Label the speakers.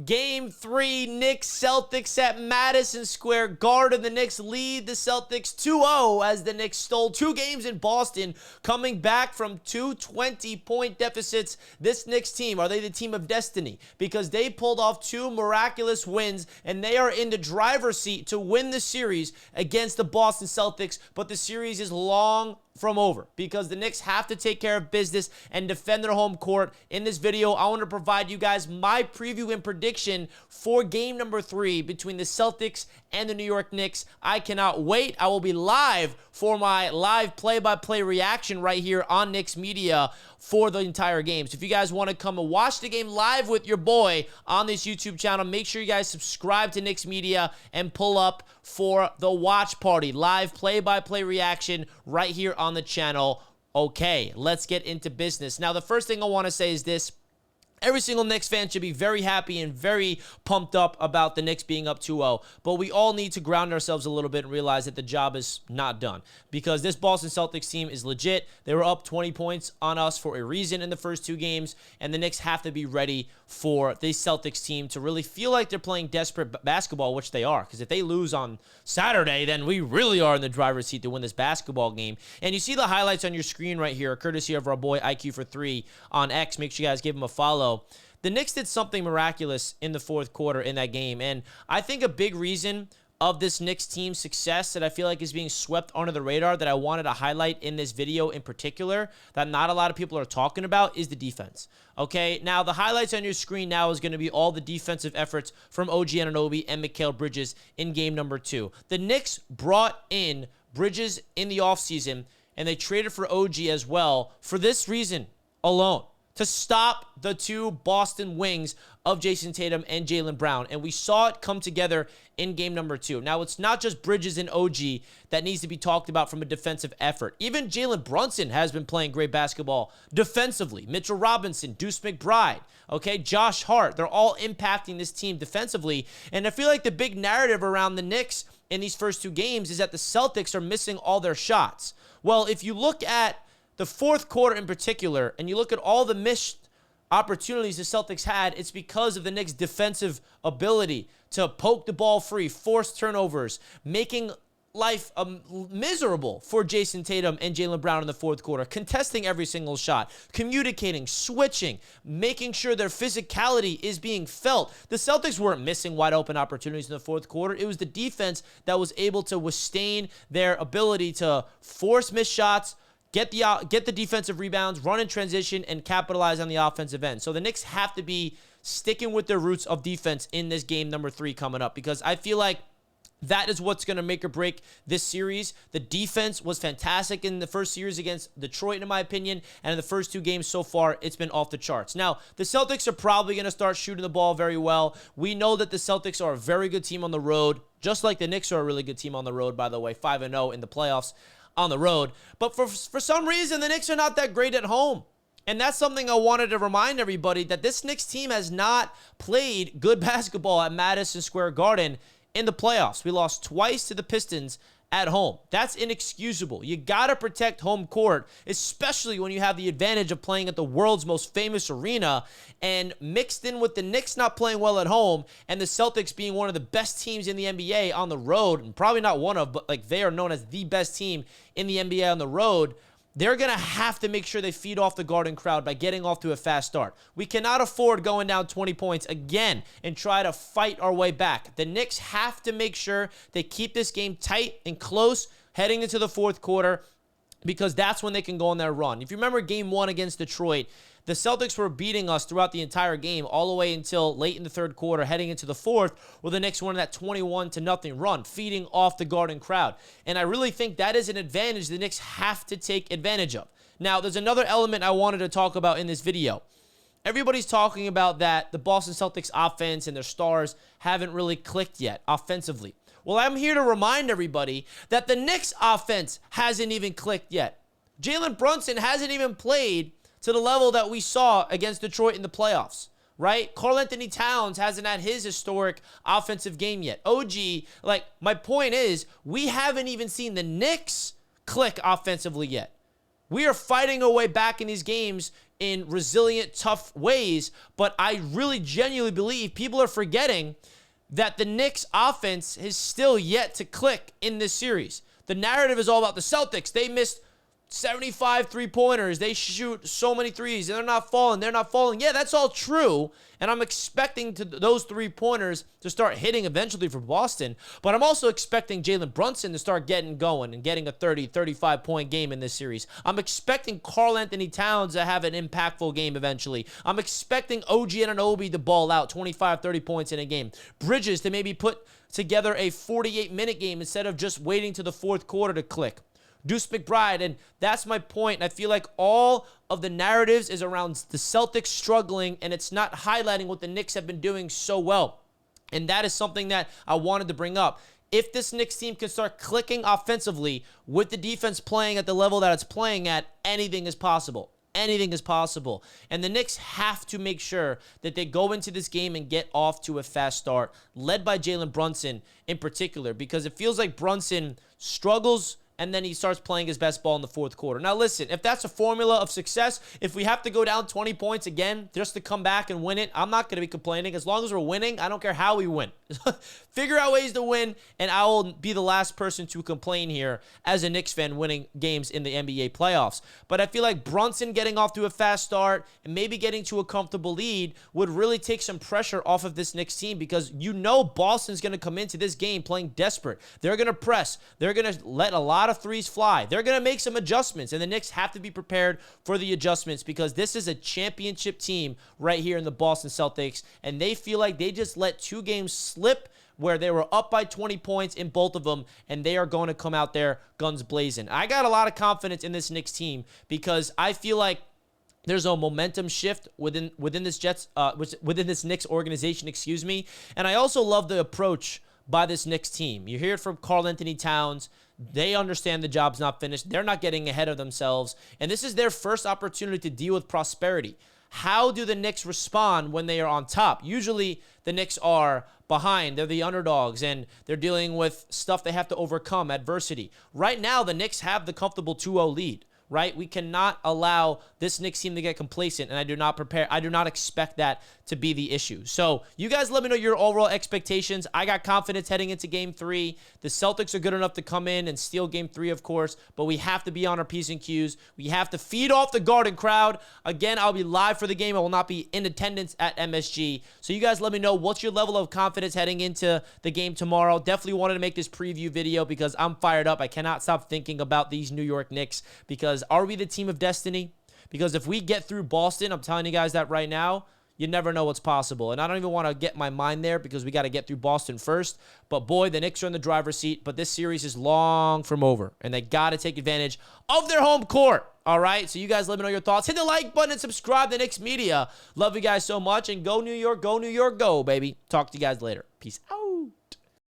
Speaker 1: Game 3, Knicks Celtics at Madison Square Garden. The Knicks lead the Celtics 2-0 as the Knicks stole 2 games in Boston, coming back from 2 20-point deficits. This Knicks team, are they the team of destiny? Because they pulled off 2 miraculous wins, and they are in the driver's seat to win the series against the Boston Celtics, but the series is long from over because the Knicks have to take care of business and defend their home court. In this video, I want to provide you guys my preview and prediction for game number 3 between the Celtics and the New York Knicks. I cannot wait. I will be live for my live play-by-play reaction right here on Knicks Media for the entire game. So if you guys want to come and watch the game live with your boy on this YouTube channel, make sure you guys subscribe to Knicks Media and pull up for the watch party. Live play-by-play reaction right here on the channel. Okay, let's get into business. Now, the first thing I want to say is this. Every single Knicks fan should be very happy and very pumped up about the Knicks being up 2-0, but we all need to ground ourselves a little bit and realize that the job is not done because this Boston Celtics team is legit. They were up 20 points on us for a reason in the first 2 games, and the Knicks have to be ready for this Celtics team to really feel like they're playing desperate basketball, which they are, because if they lose on Saturday, then we really are in the driver's seat to win this basketball game. And you see the highlights on your screen right here, courtesy of our boy IQ43 on X. Make sure you guys give him a follow. The Knicks did something miraculous in the fourth quarter in that game, and I think a big reason of this Knicks team's success that I feel like is being swept under the radar that I wanted to highlight in this video in particular that not a lot of people are talking about is the defense. Okay, now the highlights on your screen now is going to be all the defensive efforts from OG Anunoby and Mikal Bridges in game number 2. The Knicks brought in Bridges in the offseason, and they traded for OG as well for this reason alone, to stop the 2 Boston wings of Jayson Tatum and Jalen Brown. And we saw it come together in game number 2. Now, it's not just Bridges and OG that needs to be talked about from a defensive effort. Even Jalen Brunson has been playing great basketball defensively. Mitchell Robinson, Deuce McBride, okay, Josh Hart, they're all impacting this team defensively. And I feel like the big narrative around the Knicks in these first 2 games is that the Celtics are missing all their shots. Well, if you look at the fourth quarter in particular, and you look at all the missed opportunities the Celtics had, it's because of the Knicks' defensive ability to poke the ball free, force turnovers, making life miserable for Jayson Tatum and Jaylen Brown in the fourth quarter, contesting every single shot, communicating, switching, making sure their physicality is being felt. The Celtics weren't missing wide open opportunities in the fourth quarter. It was the defense that was able to withstand their ability to force missed shots, get the defensive rebounds, run in transition, and capitalize on the offensive end. So the Knicks have to be sticking with their roots of defense in this game number 3 coming up, because I feel like that is what's going to make or break this series. The defense was fantastic in the first series against Detroit, in my opinion, and in the first 2 games so far, it's been off the charts. Now, the Celtics are probably going to start shooting the ball very well. We know that the Celtics are a very good team on the road, just like the Knicks are a really good team on the road, by the way, 5-0 in the playoffs on the road. But for some reason, the Knicks are not that great at home. And that's something I wanted to remind everybody, that this Knicks team has not played good basketball at Madison Square Garden in the playoffs. We lost twice to the Pistons at home. That's inexcusable. You got to protect home court, especially when you have the advantage of playing at the world's most famous arena, and mixed in with the Knicks not playing well at home and the Celtics being one of the best teams in the NBA on the road, and probably not one of, but like they are known as the best team in the NBA on the road. They're going to have to make sure they feed off the Garden crowd by getting off to a fast start. We cannot afford going down 20 points again and try to fight our way back. The Knicks have to make sure they keep this game tight and close heading into the fourth quarter, because that's when they can go on their run. If you remember game 1 against Detroit, the Celtics were beating us throughout the entire game, all the way until late in the third quarter, heading into the fourth, where the Knicks won that 21-0 run, feeding off the Garden crowd. And I really think that is an advantage the Knicks have to take advantage of. Now, there's another element I wanted to talk about in this video. Everybody's talking about that the Boston Celtics offense and their stars haven't really clicked yet offensively. Well, I'm here to remind everybody that the Knicks offense hasn't even clicked yet. Jalen Brunson hasn't even played to the level that we saw against Detroit in the playoffs, right? Karl-Anthony Towns hasn't had his historic offensive game yet. OG, like, my point is, we haven't even seen the Knicks click offensively yet. We are fighting our way back in these games in resilient, tough ways. But I really genuinely believe people are forgetting that the Knicks offense is still yet to click in this series. The narrative is all about the Celtics. They missed 75 three-pointers. They shoot so many threes, and they're not falling. They're not falling. Yeah, that's all true, and I'm expecting those three-pointers to start hitting eventually for Boston, but I'm also expecting Jalen Brunson to start getting going and getting a 30, 35-point game in this series. I'm expecting Karl-Anthony Towns to have an impactful game eventually. I'm expecting OG Anunoby to ball out 25, 30 points in a game. Bridges to maybe put together a 48-minute game instead of just waiting to the fourth quarter to click. Deuce McBride, and that's my point. I feel like all of the narratives is around the Celtics struggling, and it's not highlighting what the Knicks have been doing so well. And that is something that I wanted to bring up. If this Knicks team can start clicking offensively with the defense playing at the level that it's playing at, anything is possible. Anything is possible. And the Knicks have to make sure that they go into this game and get off to a fast start, led by Jalen Brunson in particular, because it feels like Brunson struggles and then he starts playing his best ball in the fourth quarter. Now, listen, if that's a formula of success, if we have to go down 20 points again just to come back and win it, I'm not going to be complaining. As long as we're winning, I don't care how we win. Figure out ways to win, and I will be the last person to complain here as a Knicks fan winning games in the NBA playoffs. But I feel like Brunson getting off to a fast start and maybe getting to a comfortable lead would really take some pressure off of this Knicks team, because you know Boston's going to come into this game playing desperate. They're going to press. They're going to let a lot of threes fly. They're going to make some adjustments, and the Knicks have to be prepared for the adjustments, because this is a championship team right here in the Boston Celtics, and they feel like they just let two games slip where they were up by 20 points in both of them, and they are going to come out there guns blazing. I got a lot of confidence in this Knicks team, because I feel like there's a momentum shift within this Knicks organization, and I also love the approach by this Knicks team. You hear it from Karl-Anthony Towns. They understand the job's not finished. They're not getting ahead of themselves, and this is their first opportunity to deal with prosperity. How do the Knicks respond when they are on top? Usually, the Knicks are behind. They're the underdogs, and they're dealing with stuff they have to overcome, adversity. Right now, the Knicks have the comfortable 2-0 lead, right? We cannot allow this Knicks team to get complacent, and I do not expect that to be the issue. So you guys let me know your overall expectations. I got confidence heading into Game 3. The Celtics are good enough to come in and steal Game 3, of course, but we have to be on our P's and Q's. We have to feed off the Garden crowd. Again, I'll be live for the game. I will not be in attendance at MSG. So you guys let me know what's your level of confidence heading into the game tomorrow. Definitely wanted to make this preview video because I'm fired up. I cannot stop thinking about these New York Knicks, because are we the team of destiny? Because if we get through Boston, I'm telling you guys that right now, you never know what's possible. And I don't even want to get my mind there, because we got to get through Boston first. But boy, the Knicks are in the driver's seat. But this series is long from over, and they got to take advantage of their home court. All right? So you guys let me know your thoughts. Hit the like button and subscribe to Knicks Media. Love you guys so much. And go New York, go New York, go, baby. Talk to you guys later. Peace out.